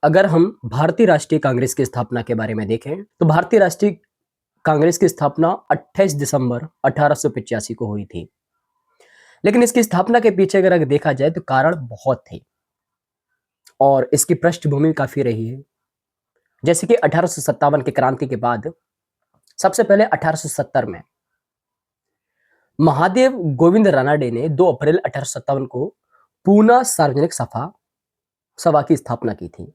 अगर हम भारतीय राष्ट्रीय कांग्रेस की स्थापना के बारे में देखें तो भारतीय राष्ट्रीय कांग्रेस की स्थापना 28 दिसंबर 1885 को हुई थी। लेकिन इसकी स्थापना के पीछे अगर देखा जाए तो कारण बहुत थे और इसकी पृष्ठभूमि काफी रही है। जैसे कि 1857 की क्रांति के बाद सबसे पहले 1870 में महादेव गोविंद रानडे ने 2 अप्रैल 1857 को पूना सार्वजनिक सभा की स्थापना की थी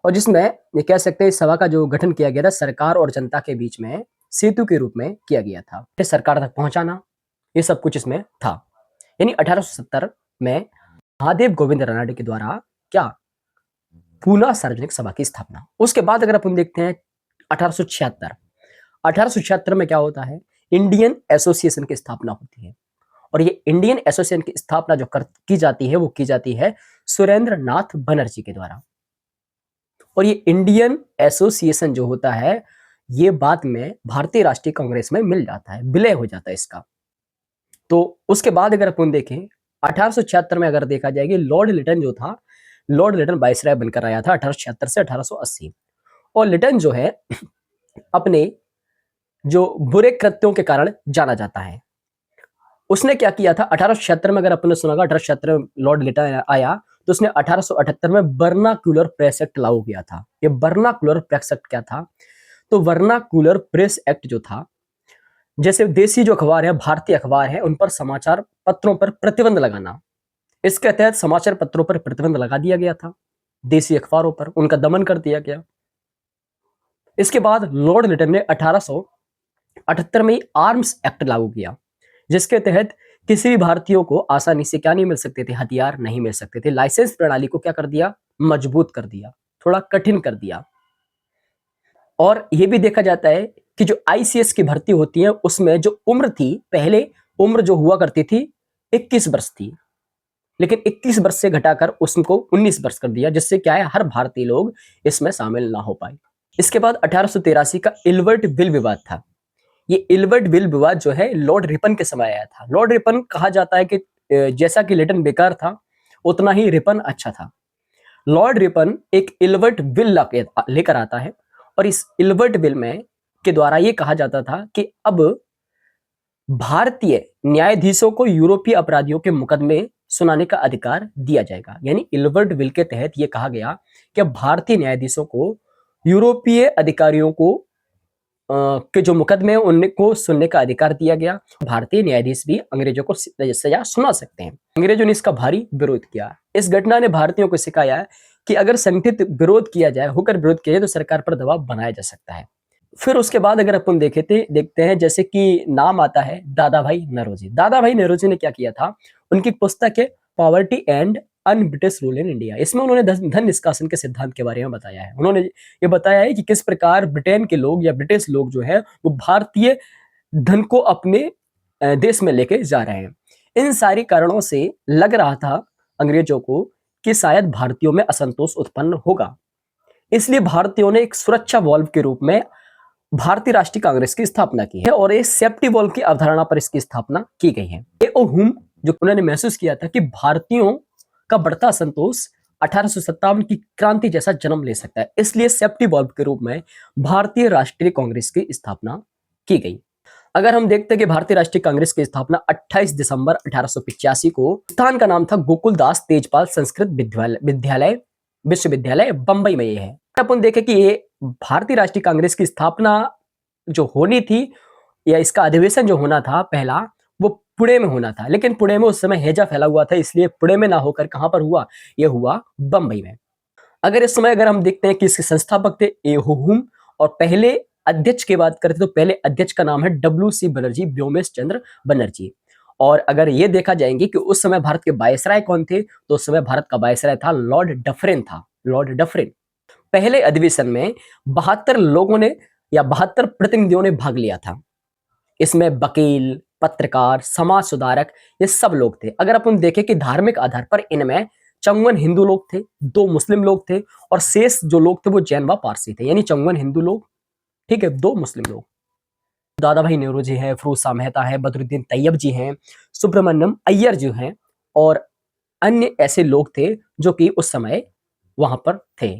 और जिसमें ये कह सकते हैं इस सभा का जो गठन किया गया था सरकार और जनता के बीच में सेतु के रूप में किया गया था। सरकार तक पहुंचाना ये सब कुछ इसमें था। यानी 1870 में महादेव गोविंद रानडे के द्वारा क्या पूना सार्वजनिक सभा की स्थापना। उसके बाद अगर अपन देखते हैं 1876 में क्या होता है, इंडियन एसोसिएशन की स्थापना होती है और ये इंडियन एसोसिएशन की स्थापना जो की जाती है वो की जाती है सुरेंद्र नाथ बनर्जी के द्वारा। और ये इंडियन एसोसिएशन जो होता है ये बाद में भारतीय राष्ट्रीय कांग्रेस में मिल जाता है, विलय हो जाता है इसका। तो उसके बाद अगर अपन देखें 1876 में अगर देखा जाएगा लॉर्ड लिटन जो था, लॉर्ड लिटन वाइसराय बनकर आया था 1876 से 1880। और लिटन जो है अपने जो बुरे कृत्यों के कारण जाना जाता है। उसने क्या किया था 1876 में, अगर आपने सुना होगा 1876 में लॉर्ड लिटन आया तो उसने 1878 में वर्नाक्यूलर प्रेस एक्ट लागू किया था। ये वर्नाक्यूलर प्रेस एक्ट क्या था? तो वर्नाक्यूलर प्रेस एक्ट जो था, जैसे देसी जो अखबार है, भारतीय अखबार है, उन पर समाचार पत्रों पर प्रतिबंध लगाना, इसके तहत समाचार पत्रों पर प्रतिबंध लगा दिया गया था। देसी अखबारों पर उनका दमन कर दिया गया। इसके बाद लॉर्ड लिटन ने 1878 में आर्म्स एक्ट लागू किया, जिसके तहत किसी भी भारतीयों को आसानी से क्या नहीं मिल सकते थे, हथियार नहीं मिल सकते थे। लाइसेंस प्रणाली को क्या कर दिया, मजबूत कर दिया, थोड़ा कठिन कर दिया। और यह भी देखा जाता है कि जो आईसीएस की भर्ती होती है उसमें जो उम्र थी, पहले उम्र जो हुआ करती थी 21 वर्ष थी, लेकिन 21 वर्ष से घटाकर उसको 19 वर्ष कर दिया, जिससे क्या है हर भारतीय लोग इसमें शामिल ना हो पाए। इसके बाद 1883 का इल्बर्ट बिल विवाद था। ये इल्बर्ट बिल विवाद जो है लॉर्ड रिपन के समय आया था। लॉर्ड रिपन कहा जाता है कि जैसा कि लिटन बेकार था उतना ही रिपन अच्छा था। लॉर्ड रिपन एक इल्बर्ट बिल लेकर आता है और इस इल्बर्ट बिल में के द्वारा ये कहा जाता था कि अब भारतीय न्यायाधीशों को यूरोपीय अपराधियों के मुकदमे सुनाने का अधिकार दिया जाएगा। यानी इल्बर्ट बिल के तहत यह कहा गया कि भारतीय न्यायाधीशों को यूरोपीय अधिकारियों को के जो मुकदमे उनको सुनने का अधिकार दिया गया। भारतीय न्यायाधीश भी अंग्रेजों को सजा सुना सकते हैं। अंग्रेजों ने इसका भारी विरोध किया। इस घटना ने भारतीयों को सिखाया कि अगर संगठित विरोध किया जाए, होकर विरोध किया जाए तो सरकार पर दबाव बनाया जा सकता है। फिर उसके बाद अगर अपन देखते हैं जैसे कि नाम आता है दादा भाई नौरोजी। दादा भाई नौरोजी ने क्या किया था, उनकी पुस्तक है poverty and un-British rule in India. इसमें उन्होंने धन निष्कासन के सिद्धांत के बारे में बताया है। उन्होंने ये बताया है कि किस प्रकार ब्रिटेन के लोग या ब्रिटिश लोग जो है वो भारतीय धन को अपने देश में लेके जा रहे हैं। इन सारी कारणों से लग रहा था अंग्रेजों को कि शायद भारतीयों में असंतोष उत्पन्न होगा, इसलिए भारतीयों ने एक सुरक्षा वॉल्व के रूप में भारतीय राष्ट्रीय कांग्रेस की स्थापना की है और एक सेफ्टी वॉल्व की अवधारणा पर इसकी स्थापना की गई है। जो उन्होंने महसूस किया था कि भारतीयों का बढ़ता असंतोष 1857 की क्रांति जैसा जन्म ले सकता है, इसलिए सेफ्टी वॉल्व के रूप में भारतीय राष्ट्रीय कांग्रेस की स्थापना की गई। अगर हम देखते हैं कि भारतीय राष्ट्रीय कांग्रेस की स्थापना 28 दिसंबर 1885 को, स्थान का नाम था गोकुलदास तेजपाल संस्कृत विश्वविद्यालय बंबई में ये है। अपन देखें कि ये भारतीय राष्ट्रीय कांग्रेस की स्थापना जो होनी थी या इसका अधिवेशन जो होना था पहला, वो पुणे में होना था, लेकिन पुणे में उस समय हैजा फैला हुआ था, इसलिए पुणे में ना होकर कहां पर हुआ, यह हुआ बंबई में। अगर इस समय अगर हम देखते हैं कि इसके संस्थापक थे एहोहुम और पहले अध्यक्ष की बात करते तो पहले अध्यक्ष का नाम है WC बनर्जी, व्योमेश चंद्र बनर्जी। और अगर ये देखा जाएंगे कि उस समय भारत के वायसराय कौन थे, तो उस समय भारत का वायसराय था लॉर्ड डफरिन था, लॉर्ड डफरिन। पहले अधिवेशन में 72 लोगों ने या 72 प्रतिनिधियों ने भाग लिया था। इसमें वकील, पत्रकार, समाज सुधारक, ये सब लोग थे। अगर अपन देखें कि धार्मिक आधार पर इनमें 54 हिंदू लोग थे, 2 मुस्लिम लोग थे और शेष जो लोग थे वो जैन व पारसी थे। यानी 54 हिंदू लोग, ठीक है, 2 मुस्लिम लोग। दादा भाई नौरोजी है, फिरोज मेहता है, बदरुद्दीन तैयब जी हैं, सुब्रमण्यम अय्यर जी हैं और अन्य ऐसे लोग थे जो कि उस समय वहां पर थे।